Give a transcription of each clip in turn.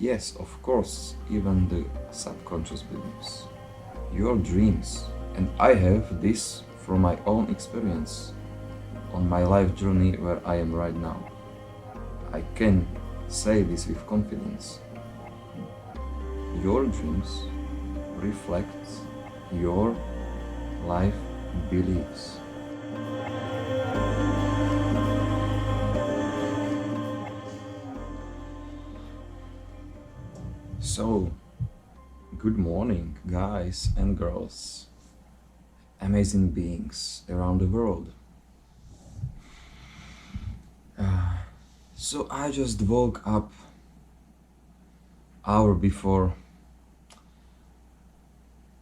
Yes, of course, even the subconscious beliefs. Your dreams. And I have this from my own experience on my life journey where I am right now. I can say this with confidence. Your dreams reflect your life beliefs. So, good morning, guys and girls, amazing beings around the world. So I just woke up hour before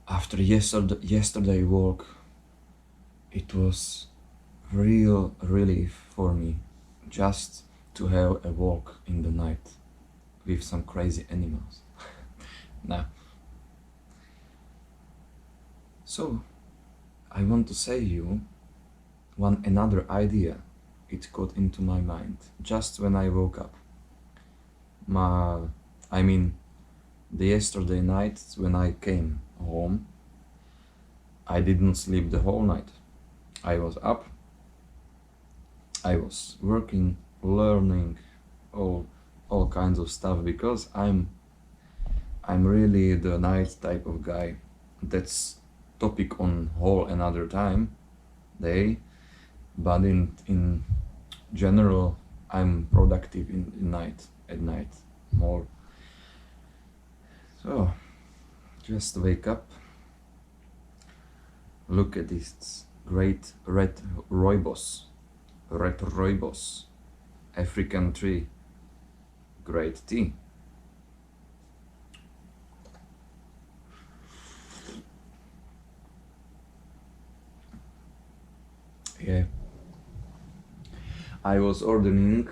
after yesterday walk. It was real relief for me just to have a walk in the night with some crazy animals. Now, so I want to say you another idea. It got into my mind just when I woke up. The yesterday night when I came home, I didn't sleep the whole night. I was up, I was working, learning, all kinds of stuff because I'm really the night type of guy. That's topic on whole another day, but in general I'm productive at night more. So just wake up, look at this great red rooibos, African tree, great tea. Yeah, I was ordering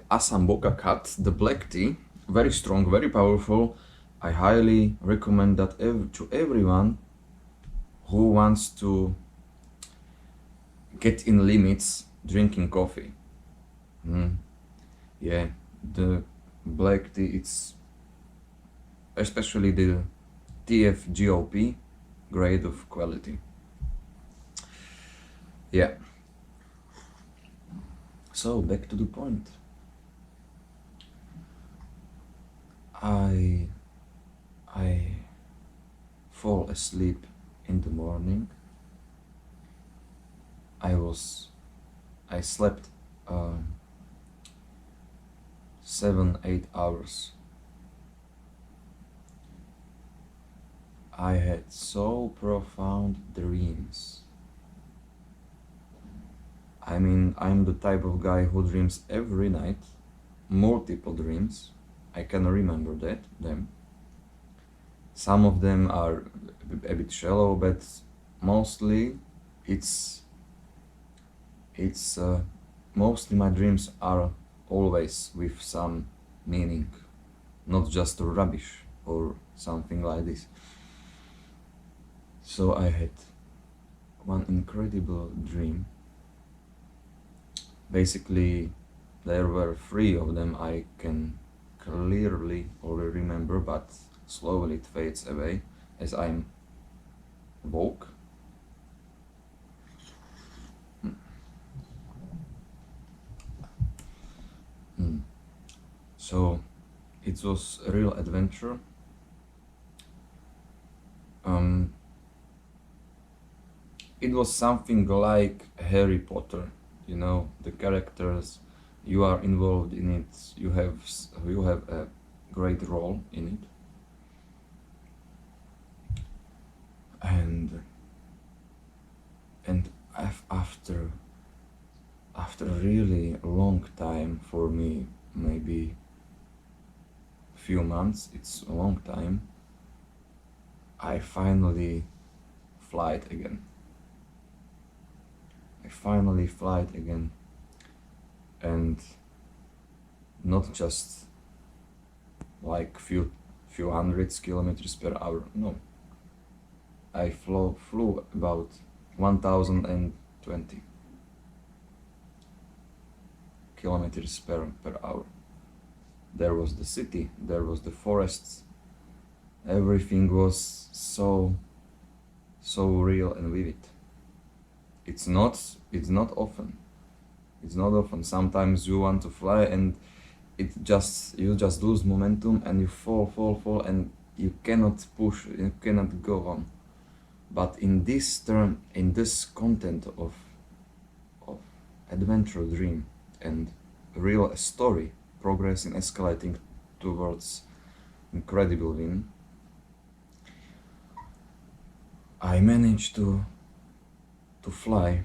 Assam Boca Cut, the black tea, very strong, very powerful. I highly recommend that to everyone who wants to get in limits drinking coffee. Yeah, the black tea, it's especially the TFGOP grade of quality. Yeah. So back to the point. I fall asleep in the morning. I slept 7-8 hours. I had so profound dreams. I'm the type of guy who dreams every night, multiple dreams. I can remember them. Some of them are a bit shallow, but mostly mostly my dreams are always with some meaning, not just rubbish or something like this. So I had one incredible dream. Basically, there were 3 of them I can clearly already remember, but slowly it fades away as I'm woke. So it was a real adventure. It was something like Harry Potter, the characters, you are involved in it, you have a great role in it. And after a really long time, for me maybe few months, it's a long time, I finally flight again. And not just like few hundreds kilometers per hour, no. I flew about 1020 kilometers per hour. there was the city, there was the forests. Everything was so real and vivid. It's not often. It's not often. Sometimes you want to fly and you just lose momentum and you fall and you cannot push, you cannot go on. But in this content of adventure dream and real story, progressing, escalating towards incredible win, I managed to fly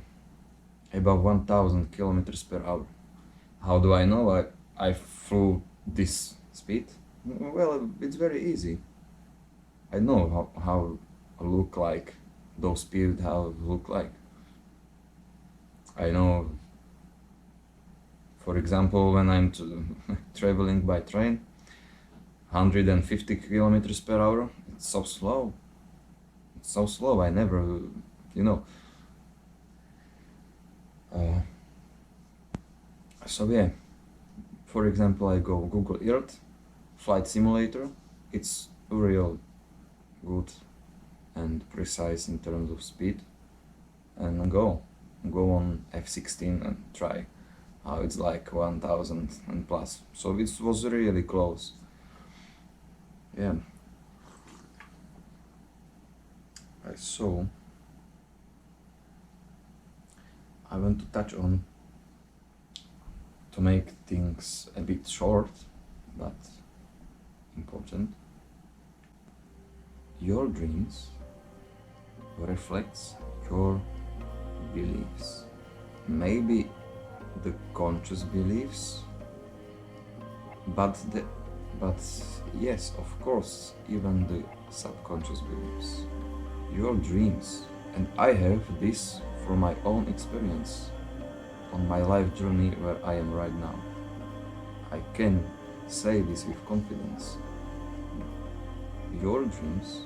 above 1000 kilometers per hour. How do I know I flew this speed? Well, it's very easy. I know how look like those speed, how look like. I know, for example, when I'm traveling by train, 150 kilometers per hour, it's so slow. It's so slow, I never, you know. So yeah, for example, I go Google Earth, flight simulator, it's real good and precise in terms of speed, and go on F-16 and try how it's like 1000 and plus. So it was really close. Yeah. So I want to touch on, to make things a bit short but important, your dreams reflects your beliefs. Maybe the conscious beliefs, but yes, of course, even the subconscious beliefs. Your dreams, and I have this from my own experience on my life journey where I am right now. I can say this with confidence. Your dreams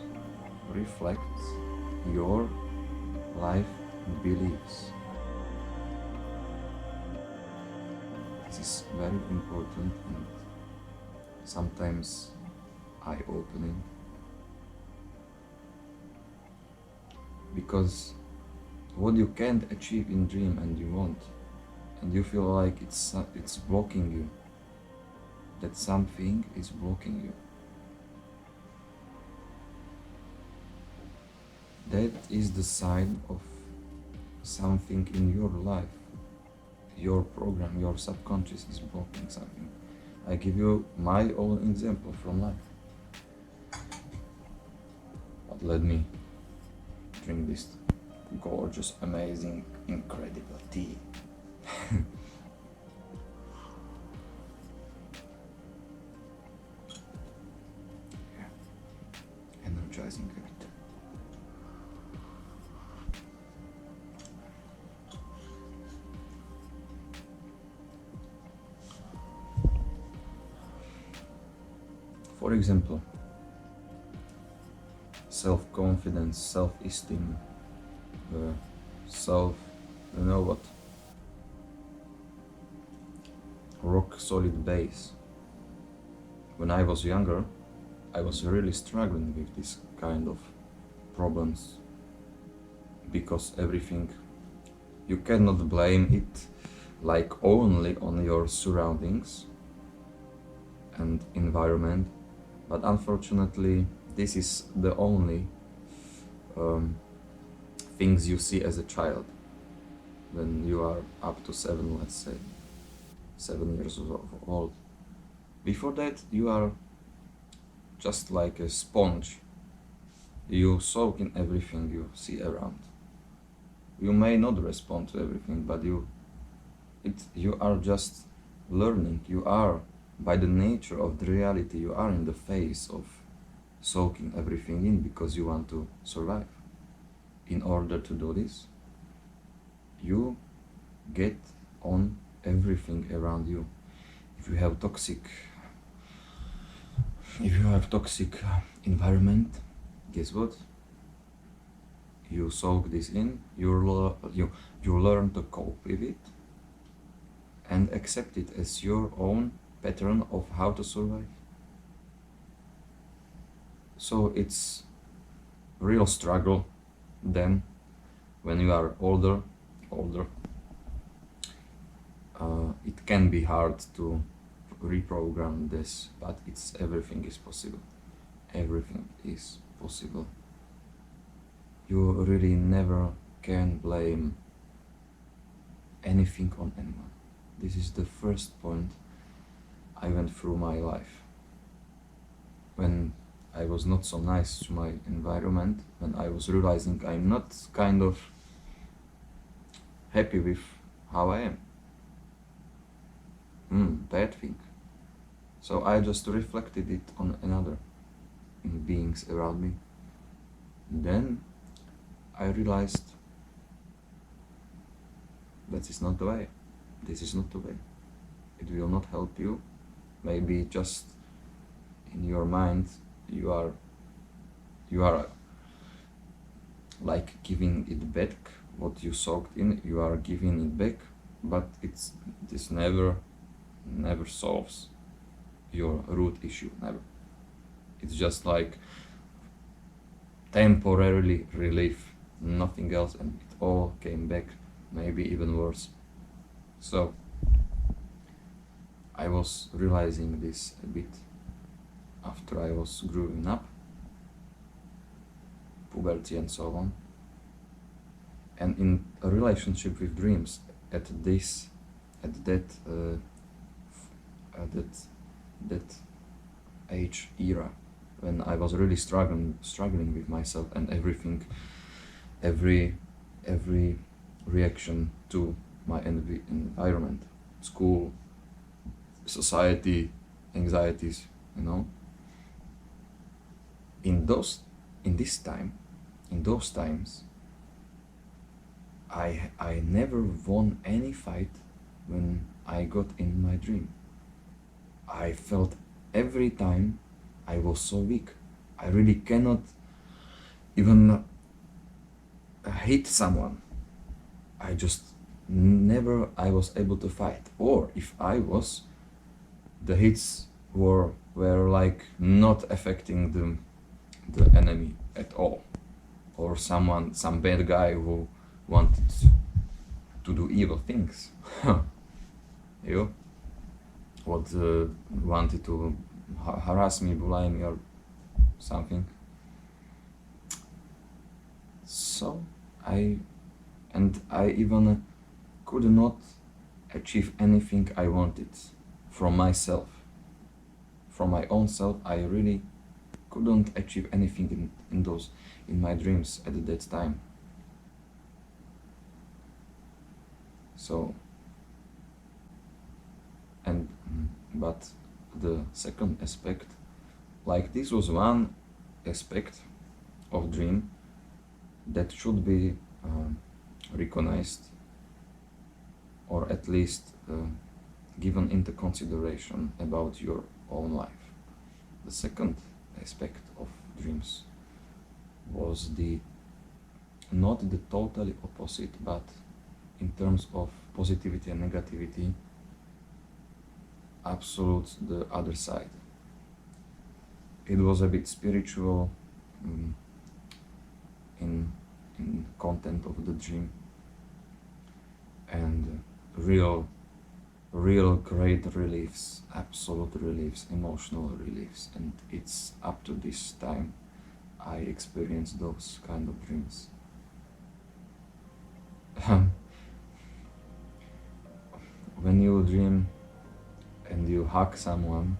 reflect your life beliefs. This is very important and sometimes eye-opening, because what you can't achieve in dream and you want, and you feel like it's blocking you, that something is blocking you, that is the sign of something in your life. Your program, your subconscious is blocking something. I give you my own example from life. But let me drink this gorgeous, amazing, incredible tea. Yeah. Energizing a bit. For example, self-confidence, self-esteem, you know what, rock solid base. When I was younger, I was really struggling with this kind of problems, because everything, you cannot blame it like only on your surroundings and environment, but unfortunately this is the only things you see as a child when you are up to 7, let's say 7 years old. Before that you are just like a sponge. You soak in everything you see around. You may not respond to everything, but you are just learning. You are, by the nature of the reality, you are in the phase of soaking everything in because you want to survive. In order to do this, you get on everything around you. If you have toxic environment, guess what? You soak this in, you learn to cope with it and accept it as your own pattern of how to survive. So it's real struggle then when you are older. It can be hard to reprogram this, but everything is possible. Everything is possible. You really never can blame anything on anyone. This is the first point I went through my life. When I was not so nice to my environment, when I was realizing I'm not kind of happy with how I am. Bad thing. So I just reflected it on another beings around me. Then I realized that is not the way. This is not the way. It will not help you. Maybe just in your mind you are like giving it back what you soaked in. You are giving it back, but this never solves your root issue. Never. It's just like temporarily relief, nothing else, and it all came back, maybe even worse. So I was realizing this a bit after I was growing up, puberty and so on, and in a relationship with dreams at that age era, when I was really struggling with myself and everything, every reaction to my environment, school, society, anxieties, in those times I never won any fight when I got in my dream. I felt every time I was so weak. I really cannot even hit someone. I was able to fight. Or if I was, the hits were like not affecting the enemy at all. Or some bad guy who wanted to do evil things. You? Wanted to harass me, bully me, or something. So I even could not achieve anything I wanted from myself. From my own self, I really couldn't achieve anything in my dreams at that time. So, but the second aspect, like this was one aspect of dream that should be recognized, or at least given into consideration about your own life. The second aspect of dreams was not the totally opposite, but in terms of positivity and negativity, absolute the other side. It was a bit spiritual in content of the dream, and real great reliefs, absolute reliefs, emotional reliefs, and it's up to this time I experienced those kind of dreams. When you dream and you hug someone,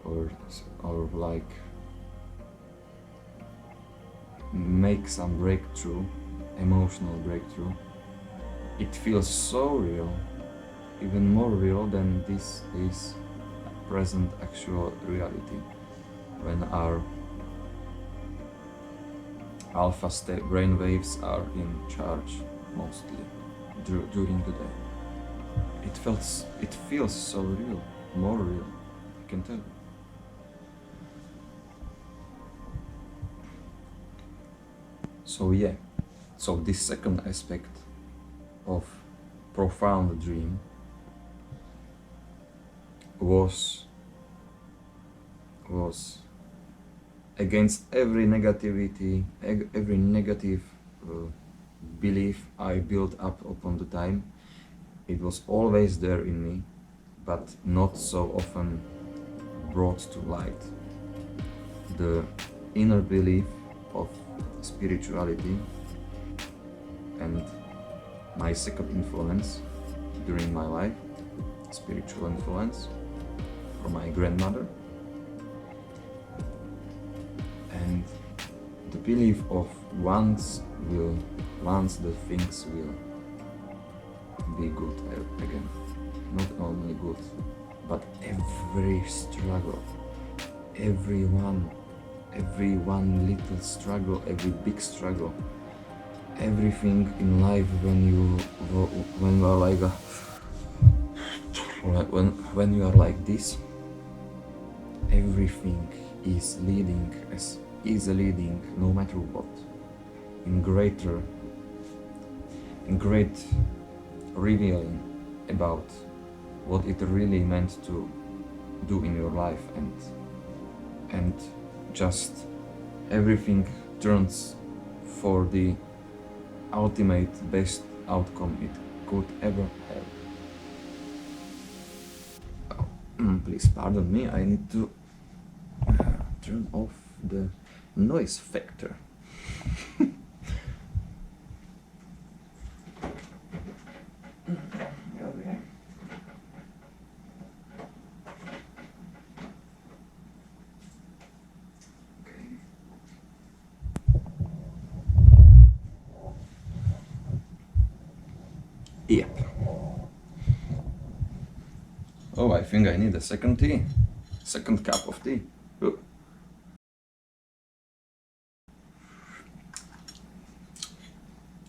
or like make some breakthrough, emotional breakthrough, it feels so real, even more real than this is present actual reality, when our alpha brain waves are in charge mostly during the day. It feels so real, more real, I can tell you. So this second aspect of profound dream was against every negativity, every negative belief I built up upon the time. It was always there in me, but not so often brought to light. The inner belief of spirituality and my second influence during my life, spiritual influence from my grandmother, and the belief of once the things will be good again. Not only good, but every struggle, every one little struggle, every big struggle, everything in life when you are like when you are like this, everything is leading no matter what in great revealing about what it really meant to do in your life, and just everything turns for the ultimate best outcome it could ever have. Please pardon me, I need to turn off the noise factor. Yep. Oh, I think I need a second cup of tea. Oh.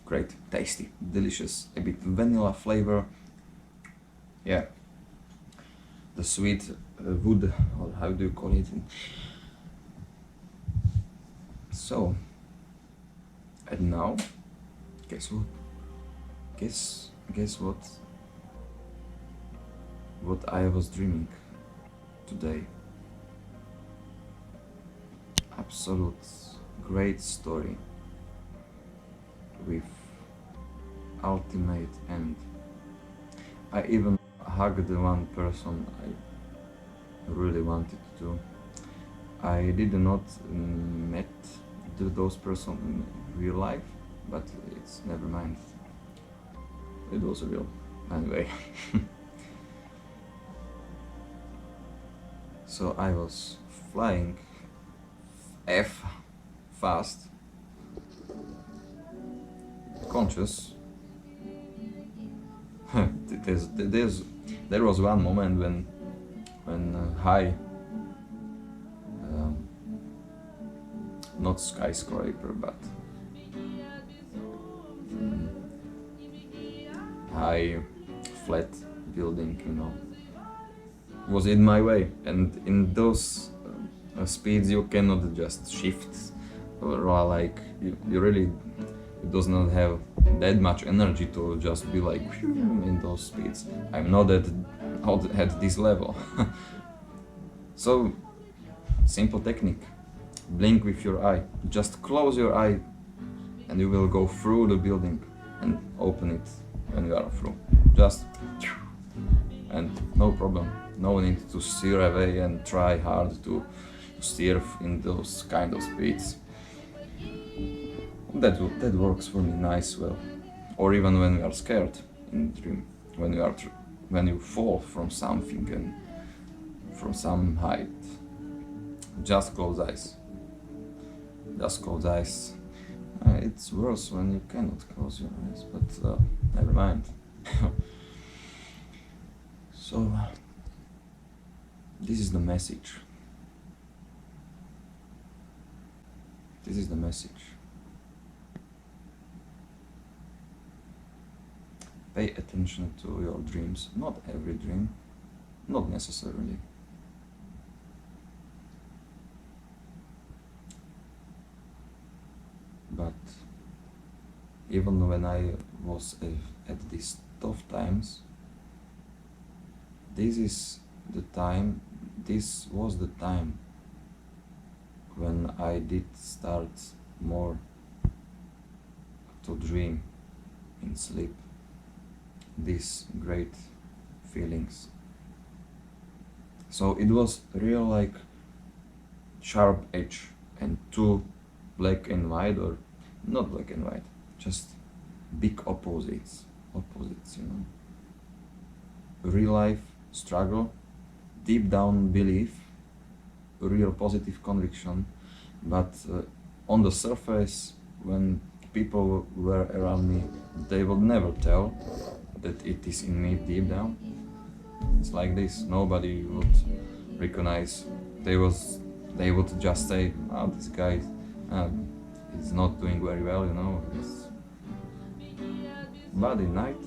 Great, tasty, delicious, a bit vanilla flavor. Yeah, the sweet wood, or how do you call it? So, and now, guess what? Guess what? What I was dreaming today. Absolute great story with ultimate end. I even hugged the one person I really wanted to. I did not met those person in real life, but it's never mind. It was real anyway. So I was flying fast, conscious. There was one moment when high, not skyscraper, but high flat building, was in my way, and in those speeds you cannot just shift, or like you really, it does not have that much energy to just be like in those speeds. I'm not at this level. So simple technique, blink with your eye, just close your eye and you will go through the building and open it when you are through, just, and no problem. No need to steer away and try hard to steer in those kind of speeds. That works for me nice well. Or even when you are scared in dream, when you fall from something and from some height, just close eyes. Just close eyes. It's worse when you cannot close your eyes, but never mind. So. This is the message. This is the message. Pay attention to your dreams. Not every dream, not necessarily. But even when I was at these tough times, this is the time, this was the time when I did start more to dream in sleep these great feelings. So it was real like sharp edge and two black and white, or not black and white, just big opposites, you know. Real life struggle, deep down belief, real positive conviction, but on the surface, when people were around me, they would never tell that it is in me deep down. It's like this. Nobody would recognize. They would just say, "Oh, this guy is not doing very well," you know. But in night,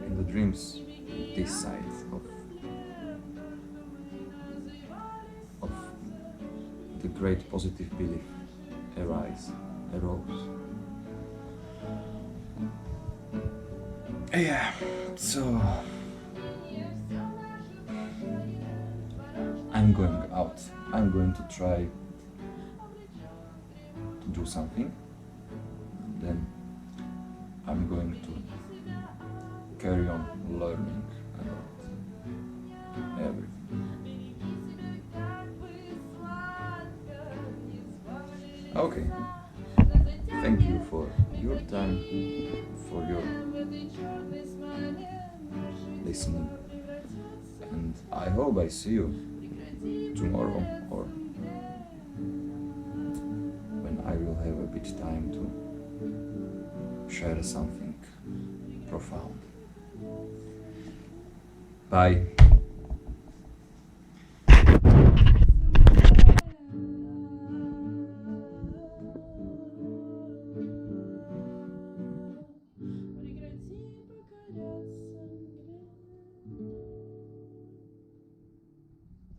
in the dreams, this side of the great positive belief arose. Yeah, so I'm going out. I'm going to try to do something. Then I'm going to carry on learning about everything. Okay. Thank you for your time, for your listening, and I hope I see you tomorrow, or when I will have a bit time to share something profound. Bye.